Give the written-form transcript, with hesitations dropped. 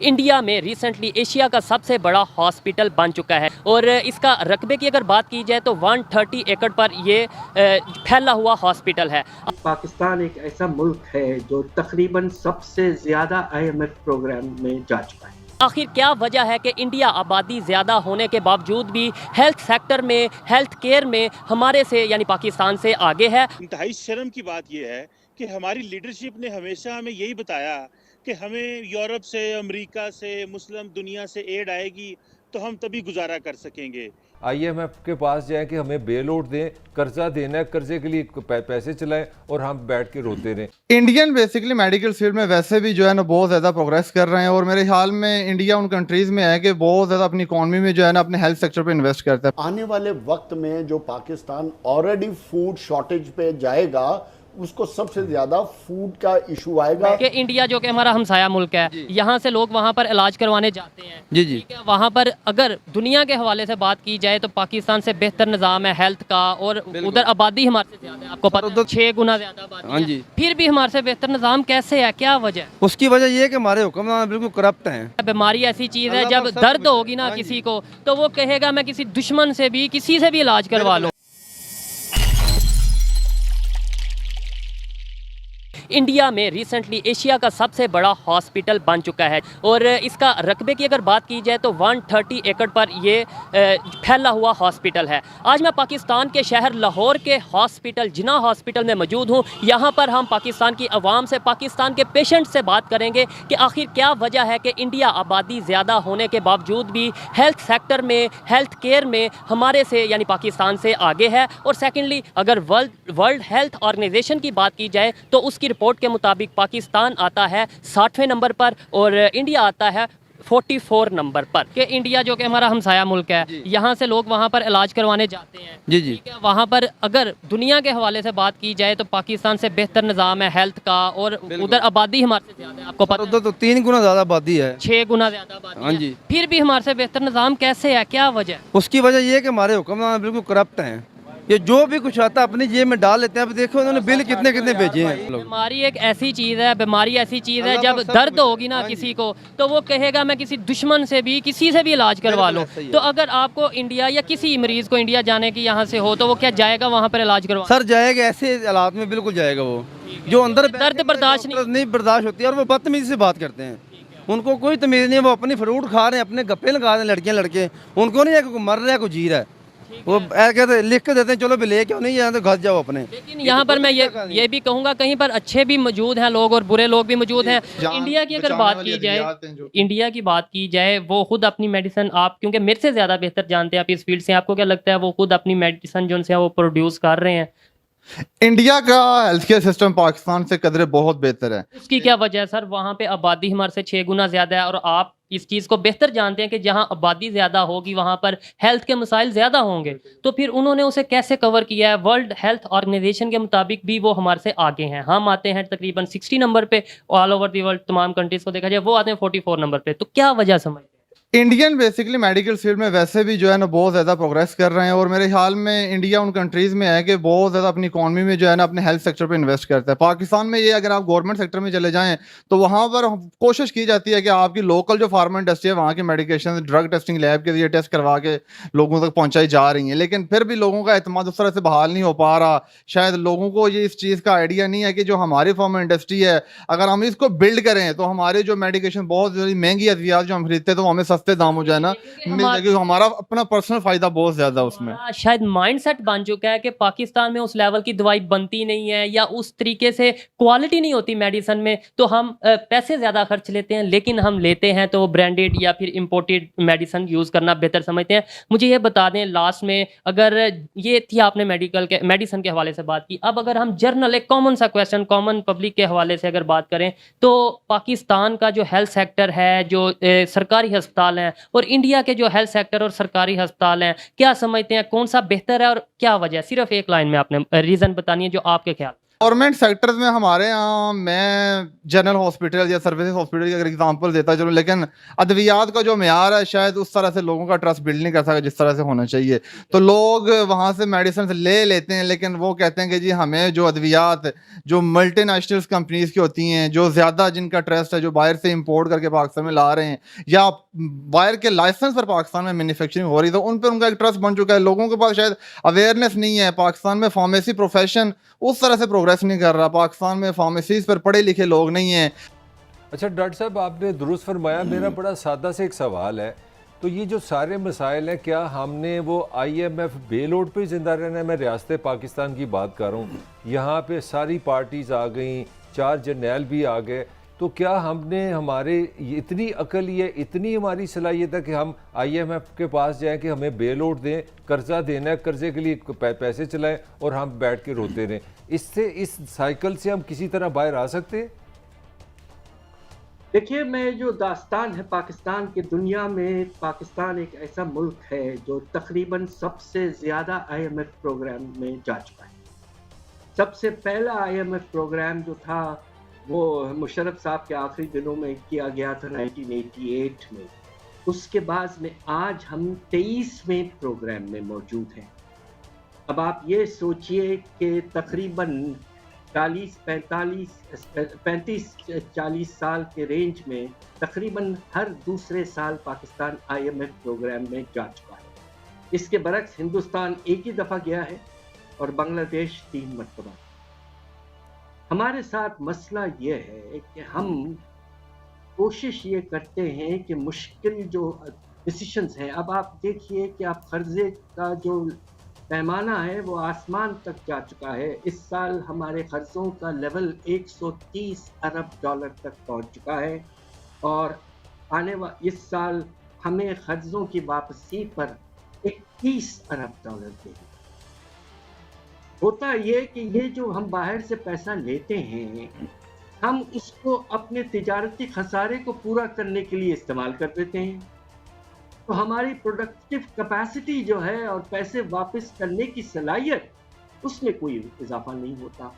India में recently Asia का सबसे बड़ा हॉस्पिटल बन चुका है और इसका रकबे की अगर बात की जाए तो 130 एकड़ पर ये फैला हुआ हॉस्पिटल है। पाकिस्तान एक ऐसा मुल्क है जो तकरीबन सबसे ज़्यादा IMF प्रोग्राम में जा चुका है। आखिर क्या वजह है कि इंडिया आबादी ज़्यादा होने के बावजूद भी हेल्थ सेक्टर में, हेल्थ केयर में हमारे से यानी पाकिस्तान से आगे है। इंतहाई शर्म की बात यह है कि हमारी लीडरशिप ने हमेशा हमें यही बताया कि हमें यूरोप से, अमेरिका से, मुस्लिम दुनिया से एड आएगी तो हम तभी गुजारा कर सकेंगे। IMF के पास जाएं कि हमें बेल आउट दें, कर्जा देना है, कर्जे के लिए पैसे चलाएं और हम बैठ के रोते रहें। इंडियन बेसिकली मेडिकल फील्ड में वैसे भी जो है ना बहुत ज़्यादा प्रोग्रेस कर रहे हैं और मेरे ख्याल में इंडिया उन कंट्रीज़ में है कि बहुत ज़्यादा अपनी इकॉनमी में जो है ना अपने हेल्थ सेक्टर पे इन्वेस्ट करता है। आने वाले वक्त में जो पाकिस्तान ऑलरेडी फूड शॉर्टेज पे जाएगा उसको सबसे ज्यादा फूड का इशू आएगा। कि इंडिया जो कि हमारा हमसाया मुल्क है, यहाँ से लोग वहाँ पर इलाज करवाने जाते हैं। जी जी, वहाँ पर अगर दुनिया के हवाले से बात की जाए तो पाकिस्तान से बेहतर निज़ाम है हेल्थ का और उधर आबादी हमारे से ज़्यादा है, आपको पता है 6 गुना ज़्यादा आबादी है। फिर भी हमारे से बेहतर निज़ाम कैसे है, क्या वजह? उसकी वजह ये है कि हमारे हुक्मरान बिल्कुल करप्ट हैं। बीमारी ऐसी चीज़ है जब दर्द होगी ना किसी को तो वो कहेगा मैं किसी दुश्मन से भी, किसी से भी इलाज करवा लूँ। इंडिया में रिसेंटली एशिया का सबसे बड़ा हॉस्पिटल बन चुका है और इसका रकबे की अगर बात की जाए तो 130 एकड़ पर ये फैला हुआ हॉस्पिटल है। आज मैं पाकिस्तान के शहर लाहौर के हॉस्पिटल जिन्ना हॉस्पिटल में मौजूद हूँ। यहाँ पर हम पाकिस्तान की आवाम से, पाकिस्तान के पेशेंट से बात करेंगे कि आखिर क्या वजह है कि इंडिया आबादी ज़्यादा होने के बावजूद भी हेल्थ सेक्टर में, हेल्थ केयर में हमारे से यानी पाकिस्तान से आगे है। और सेकेंडली अगर वर्ल्ड हेल्थ ऑर्गेनाइजेशन की बात की जाए तो उसकी रिपोर्ट के मुताबिक पाकिस्तान आता है 60वें नंबर पर और इंडिया आता है 44 नंबर पर। कि इंडिया जो कि हमारा हमसाया मुल्क है, यहाँ से लोग वहाँ पर इलाज करवाने जाते हैं। जी जी, वहाँ पर अगर दुनिया के हवाले से बात की जाए तो पाकिस्तान से बेहतर निज़ाम है हेल्थ का और उधर आबादी हमारे से ज़्यादा है, आपको पता है उधर तो 3 गुना ज़्यादा आबादी है, 6 गुना ज़्यादा आबादी हाँ है। जी। फिर भी हमारे से बेहतर निज़ाम कैसे है, क्या वजह? उसकी वजह ये है कि हमारे हुक्मरान बिल्कुल करप्ट हैं। ये जो भी कुछ आता है अपनी जेब में डाल लेते हैं। अब देखो उन्होंने बिल कितने कितने भेजे हैं। बीमारी एक ऐसी चीज़ है, बीमारी ऐसी चीज़ है जब दर्द होगी ना किसी को तो वो कहेगा मैं किसी दुश्मन से भी, किसी से भी इलाज करवा लूँ। तो अगर आपको इंडिया या किसी मरीज को इंडिया जाने की यहाँ से हो तो वो क्या जाएगा वहाँ पर इलाज करवा? सर जाएगा, ऐसे हालात में बिल्कुल जाएगा। वो जो अंदर दर्द बर्दाश्त नहीं बर्दाश्त होती है और वो बदतमीजी से बात करते हैं। उनको कोई तमीज़ नहीं है, वो अपनी फ्रूट खा रहे हैं, अपने गप्पे लगा रहे हैं लड़कियाँ लड़के। उनको नहीं है कोई मर रहा है कोई जी रहा है। वो कहते लिख के देते हैं चलो भी ले क्यों नहीं यहाँ तो घर जाओ अपने। लेकिन यहाँ पर मैं ये भी कहूँगा कहीं पर अच्छे भी मौजूद हैं लोग और बुरे लोग भी मौजूद हैं। इंडिया की अगर बात की जाए, इंडिया की बात की जाए वो खुद अपनी मेडिसिन, आप क्योंकि मेरे से ज़्यादा बेहतर जानते हैं आप इस फील्ड से, आपको क्या लगता है वो खुद अपनी मेडिसिन जो उनसे वो प्रोड्यूस कर रहे हैं? इंडिया का हेल्थ केयर सिस्टम पाकिस्तान से कदरे बहुत बेहतर है। उसकी क्या वजह है सर? वहाँ पे आबादी हमारे से 6 गुना ज़्यादा है और आप इस चीज़ को बेहतर जानते हैं कि जहाँ आबादी ज़्यादा होगी वहाँ पर हेल्थ के मसाइल ज़्यादा होंगे। तो फिर उन्होंने उसे कैसे कवर किया है? वर्ल्ड हेल्थ ऑर्गेनाइजेशन के मुताबिक भी वो हमारे से आगे हैं। हम आते हैं तकरीबन 60 नंबर पे, ऑल ओवर दी वर्ल्ड तमाम कंट्रीज़ को देखा जाए वो आते हैं 44 नंबर पे। तो क्या वजह समझते हैं? इंडियन बेसिकली मेडिकल फील्ड में वैसे भी जो है ना बहुत ज़्यादा प्रोग्रेस कर रहे हैं और मेरे ख्याल में इंडिया उन कंट्रीज़ में है कि बहुत ज़्यादा अपनी इकॉनमी में जो है ना अपने हेल्थ सेक्टर पे इन्वेस्ट करता है। पाकिस्तान में ये अगर आप गवर्नमेंट सेक्टर में चले जाएं तो वहाँ पर कोशिश की जाती है कि आपकी लोकल जो फार्मा इंडस्ट्री है वहाँ की मेडिकेशन ड्रग टेस्टिंग लैब के लिए टेस्ट करवा के लोगों तक पहुँचाई जा रही हैं, लेकिन फिर भी लोगों का एतमाद उस तरह से बहाल नहीं हो पा रहा। शायद लोगों को ये इस चीज़ का आइडिया नहीं है कि जो हमारी फार्मा इंडस्ट्री है अगर हम इसको बिल्ड करें तो हमारे जो मेडिकेशन बहुत महंगी अद्वियात जो हम खरीदते हैं तो हमें सस्ते दाम हो जाए ना मिल जाएगी, हमारा अपना पर्सनल फायदा बहुत ज्यादा उसमें। शायद माइंडसेट बन चुका है कि पाकिस्तान में उस लेवल की दवाई बनती नहीं है या उस तरीके से क्वालिटी नहीं होती मेडिसिन में, तो हम पैसे ज़्यादा खर्च लेते हैं, लेकिन हम लेते हैं तो ब्रांडेड या फिर इम्पोर्टेड मेडिसिन यूज़ करना बेहतर समझते हैं। मुझे ये बता दें लास्ट में, अगर ये थी आपने मेडिसिन के हवाले से बात की, अब अगर हम जर्नल एक कॉमन सा क्वेश्चन कॉमन पब्लिक के हवाले से अगर बात करें तो पाकिस्तान का जो हेल्थ सेक्टर है, जो सरकारी अस्पताल हैं और इंडिया के जो हेल्थ सेक्टर और सरकारी अस्पताल हैं, क्या समझते हैं कौन सा बेहतर है और क्या वजह है? सिर्फ एक लाइन में आपने रीज़न बतानी है जो आपके ख्याल। गवर्नमेंट सेक्टर्स में हमारे यहाँ मैं जनरल हॉस्पिटल या सर्विसेज हॉस्पिटल की अगर एग्जांपल देता चलूँ, लेकिन अद्वियात का जो मेयार है शायद उस तरह से लोगों का ट्रस्ट बिल्ड नहीं कर सकता जिस तरह से होना चाहिए। तो लोग वहाँ से मेडिसिन ले लेते हैं, लेकिन वो कहते हैं कि जी हमें जो अद्वियात जो मल्टीनेशनल कंपनीज की होती हैं, जो ज़्यादा जिनका ट्रस्ट है, जो बाहर से इम्पोर्ट करके पाकिस्तान में ला रहे हैं या बाहर के लाइसेंस पर पाकिस्तान में मैन्युफैक्चरिंग हो रही, तो उन पर उनका एक ट्रस्ट बन चुका है। लोगों के पास शायद अवेयरनेस नहीं है। पाकिस्तान में फार्मेसी प्रोफेशन उस तरह से प्रोग्रेस नहीं कर रहा। पाकिस्तान में फार्मेसीज पर पढ़े लिखे लोग नहीं हैं। अच्छा डॉक्टर साहब, आपने दुरुस्त फरमाया। मेरा बड़ा सादा से एक सवाल है, तो ये जो सारे मसाइल हैं, क्या हमने वो IMF बेलोड पे ज़िंदा रहना है? मैं रियासत पाकिस्तान की बात कर रहा हूँ, यहाँ पे सारी पार्टीज़ आ गई, 4 जर्नैल भी आ गए, तो क्या हमने हमारे इतनी अकल है, इतनी हमारी सलाहियत है कि हम IMF के पास जाएं कि हमें बेलोड दें, कर्जा देना है, कर्जे के लिए पैसे चलाएं और हम बैठ के रोते रहें? इससे, इस साइकिल से हम किसी तरह बाहर आ सकते हैं? देखिए, मैं जो दास्तान है पाकिस्तान की दुनिया में, पाकिस्तान एक ऐसा मुल्क है जो तकरीबन सबसे ज़्यादा IMF प्रोग्राम में जा चुका है। सबसे पहला IMF प्रोग्राम जो था वो मुशर्रफ साहब के आखिरी दिनों में किया गया था 1988 में। उसके बाद में आज हम 23वें प्रोग्राम में मौजूद हैं। अब आप ये सोचिए कि तकरीबन 35-40 साल के रेंज में तकरीबन हर दूसरे साल पाकिस्तान IMF प्रोग्राम में जा चुका है। इसके बरक्स हिंदुस्तान एक ही दफ़ा गया है और बांग्लादेश 3 मरतबा। हमारे साथ मसला ये है कि हम कोशिश ये करते हैं कि मुश्किल जो डिसीशंस हैं, अब आप देखिए कि आप कर्जे का जो पैमाना है वो आसमान तक जा चुका है। इस साल हमारे कर्जों का लेवल 130 अरब डॉलर तक पहुंच चुका है और इस साल हमें कर्जों की वापसी पर 21 अरब डॉलर देंगे। होता ये कि ये जो हम बाहर से पैसा लेते हैं, हम उसको अपने तिजारती खसारे को पूरा करने के लिए इस्तेमाल कर देते हैं, तो हमारी प्रोडक्टिव कैपेसिटी जो है और पैसे वापस करने की सलाहियत, उसमें कोई इजाफा नहीं होता।